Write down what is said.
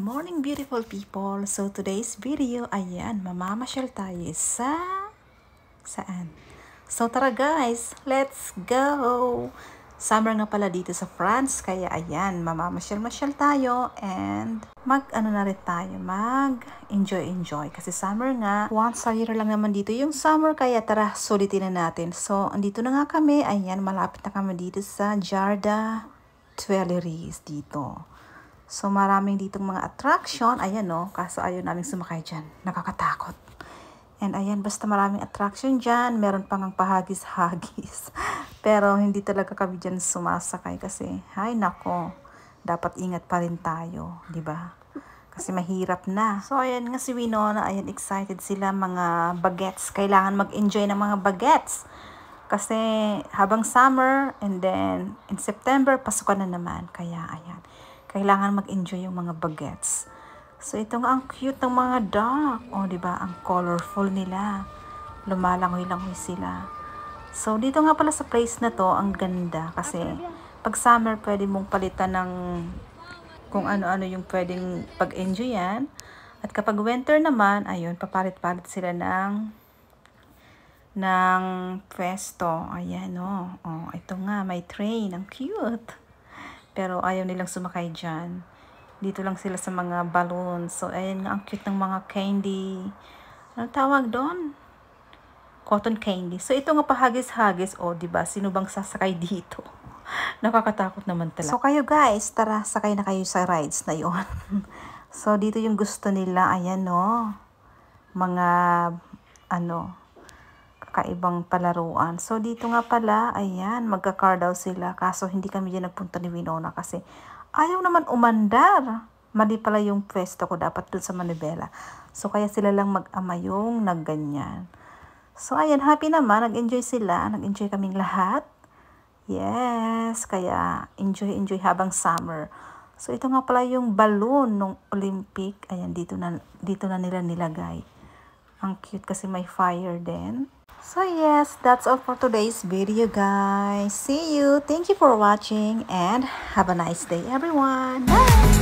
morning, beautiful people. So, today's video, ayan, mamamasyal tayo saan? So, tara guys, let's go! Summer nga pala dito sa France, kaya ayan, mamamasyal-masyal tayo and mag-ano na rin tayo, mag-enjoy. Kasi summer nga, once a year lang naman dito yung summer, kaya tara, sulitin na natin. So, andito na nga kami, ayan, malapit na kami dito sa Jardin Tuileries dito. So, maraming ditong mga attraction. Ayan, no. Kaso ayaw namin sumakay dyan. Nakakatakot. And ayan, basta maraming attraction dyan. Meron pang pahagis-hagis. Pero hindi talaga kami dyan sumasakay kasi, hay nako, dapat ingat pa rin tayo. Diba? Kasi mahirap na. So, ayan nga si Winona. Ayan, excited sila mga bagets. Kailangan mag-enjoy ng mga bagets. Kasi habang summer and then in September, pasukan na naman. Kaya, ayan. Kailangan mag-enjoy yung mga bagets. So, ito nga ang cute ng mga duck. O, diba? Ang colorful nila. Lumalangoy-langoy sila. So, dito nga pala sa place na to, ang ganda. Kasi, pag summer, pwede mong palitan ng kung ano-ano yung pwedeng pag-enjoyan. At kapag winter naman, ayun, papalit-palit sila ng pwesto. Ayan, o. Oh, ito nga, may train. Ang cute. Pero ayaw nilang sumakay dyan. Dito lang sila sa mga balloons. So, ayan nga, ang cute ng mga candy. Ano tawag doon? Cotton candy. So, ito nga pahagis-hagis. O, diba? Sino bang sasakay dito? Nakakatakot naman talaga. So, kayo guys, tara, sakay na kayo sa rides na yon. So, dito yung gusto nila. Ayan, no? Mga, kakaibang palaruan. So, dito nga pala, ayan, magka-car daw sila. Kaso, hindi kami dyan nagpunta ni Winona kasi ayaw naman umandar. Mali pala yung pwesto ko dapat dun sa Manibela. So, kaya sila lang mag-ama yung nagganyan. So, ayan, happy naman. Nag-enjoy sila. Nag-enjoy kaming lahat. Yes, kaya enjoy habang summer. So, ito nga pala yung balloon ng Olympic. Ayan, dito na nila nilagay. Ang cute kasi may fire din. So yes, that's all for today's video guys. See you. Thank you for watching and have a nice day everyone. Bye!